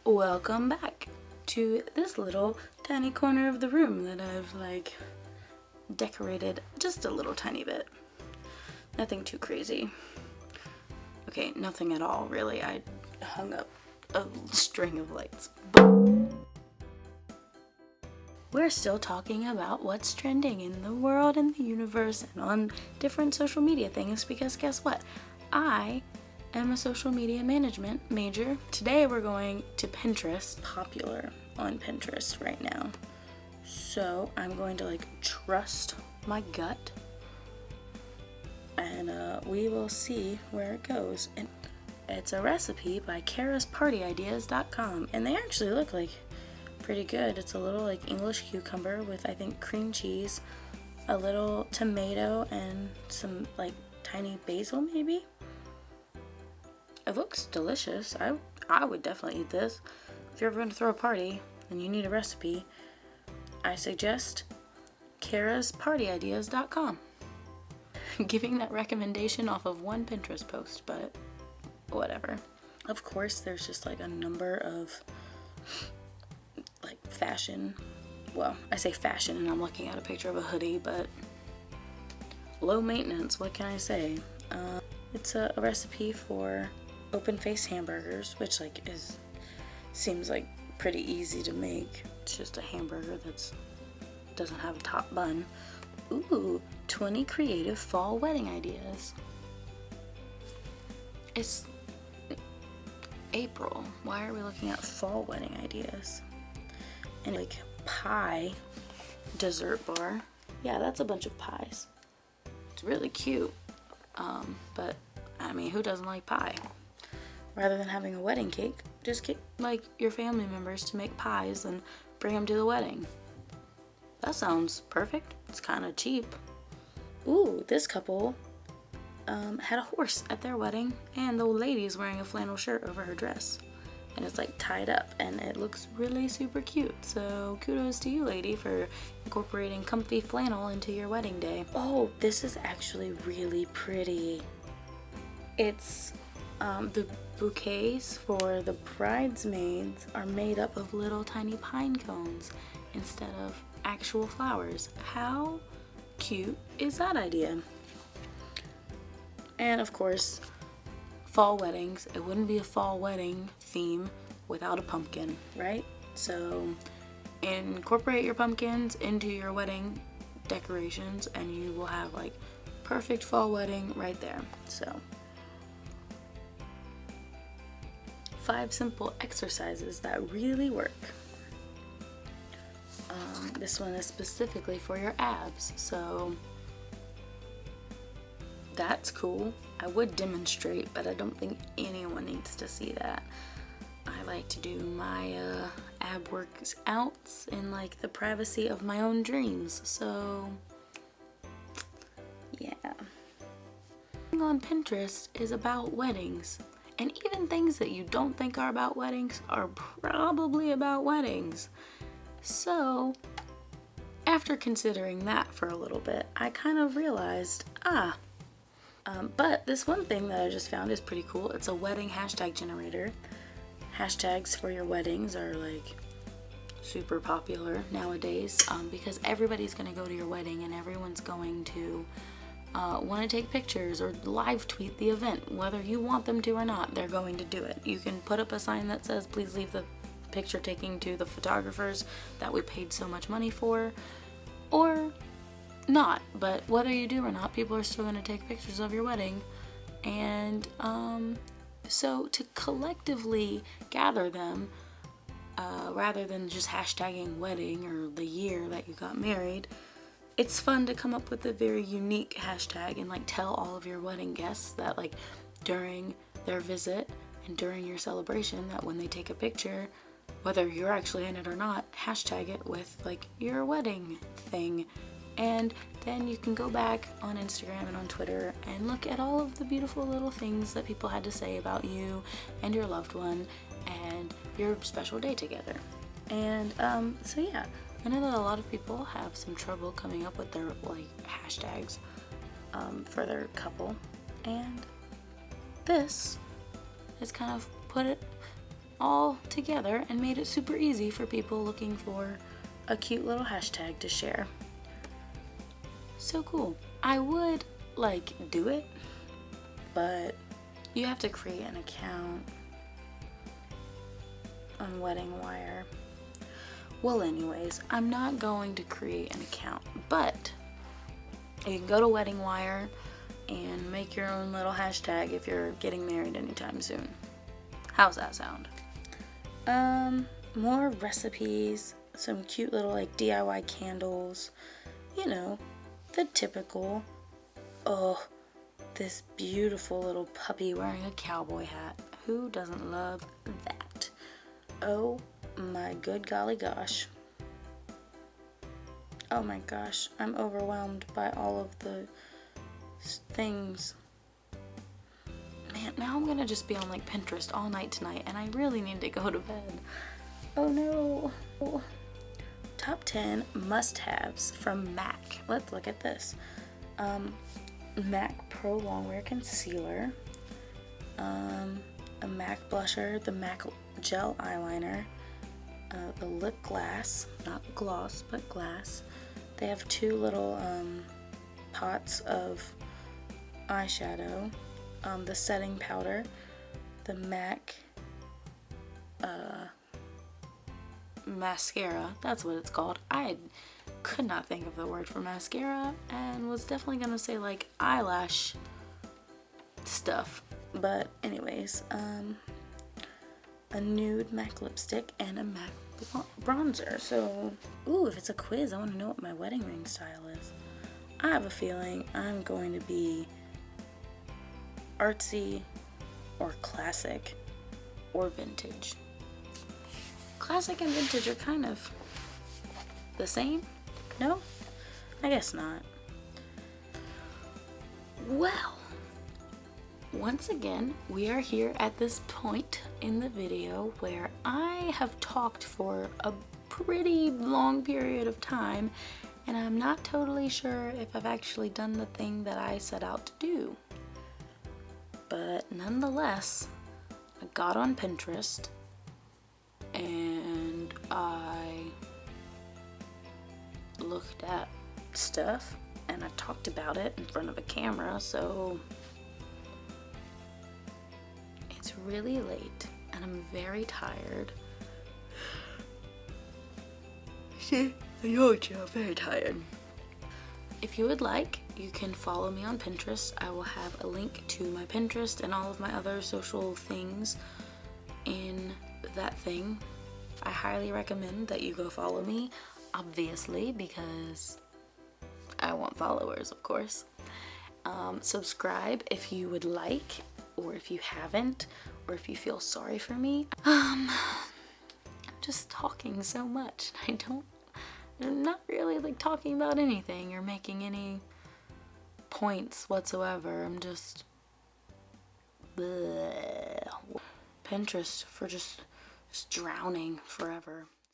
Welcome back to this little tiny corner of the room that I've decorated just a little tiny bit. Nothing too crazy. Okay, nothing at all really. I hung up a string of lights. We're still talking about what's trending in the world and the universe and on different social media things because guess what? I am a social media management major. Today we're going to Pinterest, popular on Pinterest right now. So I'm going to trust my gut and we will see where it goes. And it's a recipe by KarasPartyIdeas.com and they actually look pretty good. It's a little English cucumber with I think cream cheese, a little tomato and some tiny basil maybe. It looks delicious. I would definitely eat this. If you're ever going to throw a party and you need a recipe, I suggest KarasPartyIdeas.com. Giving that recommendation off of one Pinterest post, but whatever. Of course, there's just a number of fashion. Well, I say fashion and I'm looking at a picture of a hoodie, but low maintenance, what can I say? It's a recipe for open face hamburgers, which seems pretty easy to make. It's just a hamburger that doesn't have a top bun. Ooh, 20 creative fall wedding ideas. It's April. Why are we looking at fall wedding ideas? And pie dessert bar. Yeah, that's a bunch of pies. It's really cute. But I mean, who doesn't like pie? Rather than having a wedding cake, just get your family members to make pies and bring them to the wedding. That sounds perfect. It's kind of cheap. Ooh, this couple had a horse at their wedding and the lady's wearing a flannel shirt over her dress. And it's tied up and it looks really super cute. So kudos to you, lady, for incorporating comfy flannel into your wedding day. Oh, this is actually really pretty. It's the bouquets for the bridesmaids are made up of little tiny pine cones instead of actual flowers. How cute is that idea? And of course, fall weddings. It wouldn't be a fall wedding theme without a pumpkin, right? So incorporate your pumpkins into your wedding decorations and you will have perfect fall wedding right there. So 5 simple exercises that really work. This one is specifically for your abs, so that's cool. I would demonstrate, but I don't think anyone needs to see that. I like to do my ab workouts in the privacy of my own dreams, so yeah. On Pinterest is about weddings, and even things that you don't think are about weddings are probably about weddings. So after considering that for a little bit, I kind of realized, but this one thing that I just found is pretty cool. It's a wedding hashtag generator. Hashtags for your weddings are super popular nowadays because everybody's going to go to your wedding and everyone's going to want to take pictures or live tweet the event. Whether you want them to or not, they're going to do it. You can put up a sign that says, please leave the picture taking to the photographers that we paid so much money for, or not, but whether you do or not, people are still going to take pictures of your wedding. And so to collectively gather them rather than just hashtagging wedding or the year that you got married, it's fun to come up with a very unique hashtag and tell all of your wedding guests that during their visit and during your celebration that when they take a picture, whether you're actually in it or not, hashtag it with your wedding thing. And then you can go back on Instagram and on Twitter and look at all of the beautiful little things that people had to say about you and your loved one and your special day together. And so yeah, I know that a lot of people have some trouble coming up with their hashtags for their couple, and this is kind of put it all together and made it super easy for people looking for a cute little hashtag to share. So cool. I would like do it, but you have to create an account on Wedding Wire. Well, anyways, I'm not going to create an account, but you can go to Wedding Wire and make your own little hashtag if you're getting married anytime soon. How's that sound? More recipes, some cute little like DIY candles, you know, the typical. Oh, this beautiful little puppy wearing a cowboy hat. Who doesn't love that? Oh my good golly gosh. Oh my gosh, I'm overwhelmed by all of the things. Man, now I'm gonna just be on like Pinterest all night tonight, and I really need to go to bed. Oh no. Top 10 must-haves from MAC. Let's look at this. MAC Pro Longwear Concealer, a MAC blusher, the MAC Gel Eyeliner, the lip glass, not gloss, but glass. They have two little pots of eyeshadow, the setting powder, the MAC mascara, that's what it's called. I could not think of the word for mascara and was definitely gonna say like eyelash stuff, but anyways, a nude MAC lipstick and a MAC bronzer. So, ooh, if it's a quiz, I want to know what my wedding ring style is. I have a feeling I'm going to be artsy or classic or vintage. Classic and vintage are kind of the same? No? I guess not. Well, once again, we are here at this point in the video where I have talked for a pretty long period of time, and I'm not totally sure if I've actually done the thing that I set out to do. But nonetheless, I got on Pinterest and I looked at stuff and I talked about it in front of a camera, so it's really late and I'm very tired. See, I told you I'm very tired. If you would like, you can follow me on Pinterest. I will have a link to my Pinterest and all of my other social things in that thing. I highly recommend that you go follow me, obviously, because I want followers, of course. Subscribe if you would like, or if you haven't, or if you feel sorry for me. I'm just talking so much. I'm not really like talking about anything or making any points whatsoever. I'm just bleh. Pinterest for just drowning forever.